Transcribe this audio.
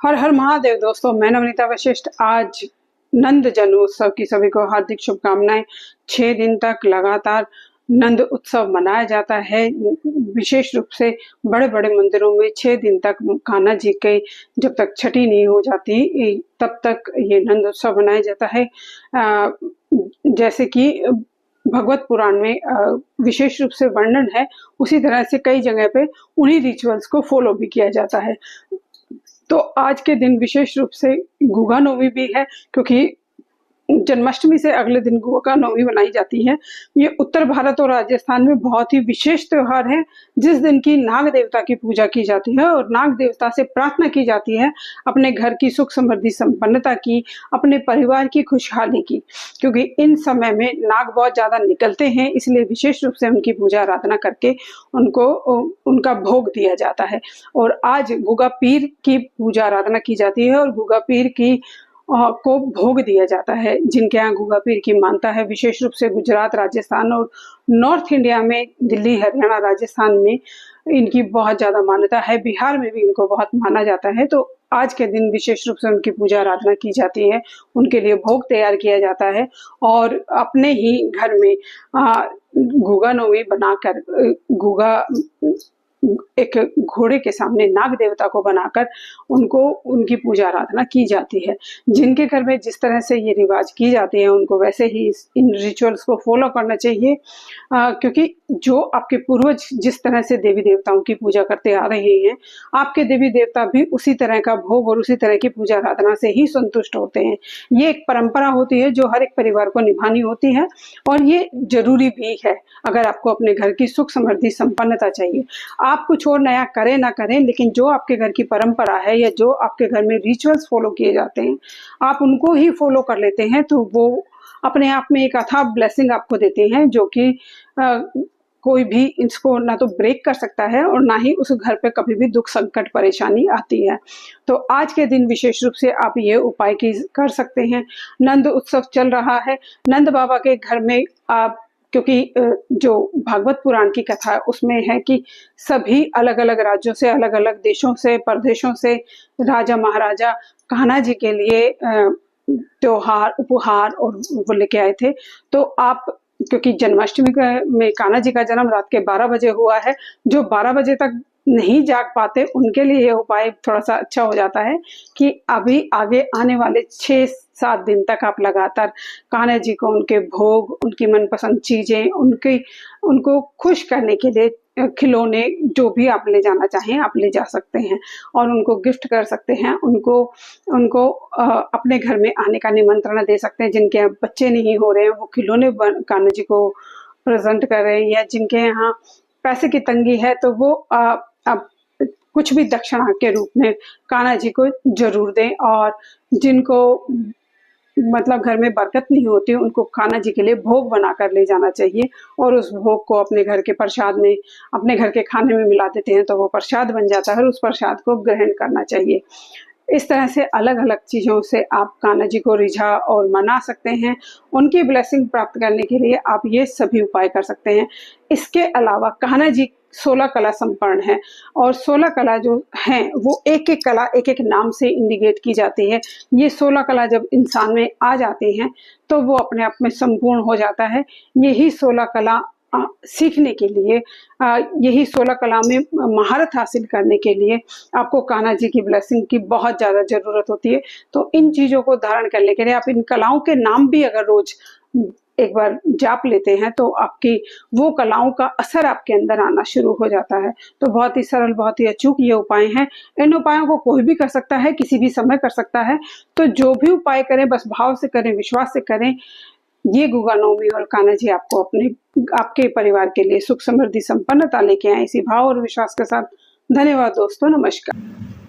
हर हर महादेव दोस्तों, मैं नवनीता वशिष्ठ। आज नंद जन्मोत्सव की सभी को हार्दिक शुभकामनाएं। 6 दिन तक लगातार नंद उत्सव मनाया जाता है। विशेष रूप से बड़े बड़े मंदिरों में 6 दिन तक कान्हा जी के जब तक छठी नहीं हो जाती तब तक ये नंद उत्सव मनाया जाता है। जैसे कि भगवत पुराण में विशेष रूप से वर्णन है, उसी तरह से कई जगह पे उन्हीं रिचुअल्स को फॉलो भी किया जाता है। तो आज के दिन विशेष रूप से गुगा नवमी भी है, क्योंकि जन्माष्टमी से अगले दिन गुगा नवमी मनाई जाती है। ये उत्तर भारत और राजस्थान में बहुत ही विशेष त्योहार है, जिस दिन की नाग देवता की पूजा की जाती है और नाग देवता से प्रार्थना की जाती है अपने घर की सुख समृद्धि संपन्नता की, अपने परिवार की खुशहाली की। क्योंकि इन समय में नाग बहुत ज्यादा निकलते हैं, इसलिए विशेष रूप से उनकी पूजा आराधना करके उनको उनका भोग दिया जाता है। और आज गुगा पीर की पूजा आराधना की जाती है और गुगा पीर की को भोग दिया जाता है। जिनके यहाँ गुगा पीर की मानता है, विशेष रूप से गुजरात, राजस्थान और नॉर्थ इंडिया में, दिल्ली, हरियाणा, राजस्थान में इनकी बहुत ज्यादा मान्यता है। बिहार में भी इनको बहुत माना जाता है। तो आज के दिन विशेष रूप से उनकी पूजा आराधना की जाती है, उनके लिए भोग तैयार किया जाता है और अपने ही घर में गुगा नवमी बनाकर गुगा एक घोड़े के सामने नाग देवता को बनाकर उनको उनकी पूजा आराधना की जाती है। जिनके घर में जिस तरह से ये रिवाज की जाती है, उनको वैसे ही इन रिचुअल्स को फॉलो करना चाहिए। क्योंकि जो आपके पूर्वज जिस तरह से देवी देवताओं की पूजा करते आ रहे हैं, आपके देवी देवता भी उसी तरह का भोग और उसी तरह की पूजा आराधना से ही संतुष्ट होते हैं। ये एक परंपरा होती है जो हर एक परिवार को निभानी होती है और ये जरूरी भी है अगर आपको अपने घर की सुख समृद्धि संपन्नता चाहिए। आप कुछ और नया करें ना करें, लेकिन जो आपके घर की परंपरा है या जो आपके घर में रिचुअल्स फॉलो किए जाते हैं, आप उनको ही फॉलो कर लेते हैं, तो वो अपने आप में एक अथाह ब्लेसिंग आपको देते हैं, जो कि कोई भी इसको ना तो ब्रेक कर सकता है और ना ही उस घर पे कभी भी दुख संकट परेशानी आती है। तो आज के दिन विशेष रूप से आप ये उपाय कर सकते हैं। नंद उत्सव चल रहा है। नंद बाबा के घर में आप, क्योंकि जो भागवत पुराण की कथा है उसमें है कि सभी अलग अलग राज्यों से, अलग अलग देशों से, प्रदेशों से राजा महाराजा कान्हा जी के लिए त्योहार, उपहार और वो लेके आए थे। तो आप, क्योंकि जन्माष्टमी में कान्हा जी का जन्म रात के 12 बजे हुआ है, जो 12 बजे तक नहीं जाग पाते उनके लिए ये उपाय थोड़ा सा अच्छा हो जाता है कि अभी आगे आने वाले 6-7 दिन तक आप लगातार कान्हा जी को उनके भोग, उनकी मनपसंद चीजें, उनको खुश करने के लिए खिलौने, जो भी आप ले जाना चाहें आप ले जा सकते हैं और उनको गिफ्ट कर सकते हैं। उनको अपने घर में आने का निमंत्रण दे सकते हैं। जिनके बच्चे नहीं हो रहे हैं वो खिलौने कान्हा जी को प्रेजेंट कर रहे हैं, या जिनके यहाँ पैसे की तंगी है तो वो अब कुछ भी दक्षिणा के रूप में कान्हा जी को जरूर दें। और जिनको मतलब घर में बरकत नहीं होती, उनको कान्हा जी के लिए भोग बनाकर ले जाना चाहिए और उस भोग को अपने घर के प्रसाद में, अपने घर के खाने में मिला देते हैं तो वो प्रसाद बन जाता है और उस प्रसाद को ग्रहण करना चाहिए। इस तरह से अलग अलग चीजों से आप कान्हा जी को रिझा और मना सकते हैं। उनकी ब्लेसिंग प्राप्त करने के लिए आप ये सभी उपाय कर सकते हैं। इसके अलावा कान्हा जी 16 कला संपन्न है और 16 कला जो हैं वो एक एक कला एक एक नाम से इंडिकेट की जाती है। ये 16 कला जब इंसान में आ जाती हैं तो वो अपने आप में संपूर्ण हो जाता है। यही 16 कला सीखने के लिए, यही 16 कला में महारत हासिल करने के लिए आपको कान्हा जी की ब्लेसिंग की बहुत ज्यादा जरूरत होती है। तो इन चीजों को धारण करने के लिए आप इन कलाओं के नाम भी अगर रोज एक बार जाप लेते हैं तो आपकी वो कलाओं का असर आपके अंदर आना शुरू हो जाता है। तो बहुत ही सरल, बहुत ही अचूक ये उपाय हैं। इन उपायों को कोई भी कर सकता है, किसी भी समय कर सकता है। तो जो भी उपाय करें बस भाव से करें, विश्वास से करें। ये गुगा नवमी और कान्हा जी आपको आपके परिवार के लिए सुख समृद्धि संपन्नता लेके आए, इसी भाव और विश्वास के साथ। धन्यवाद दोस्तों, नमस्कार।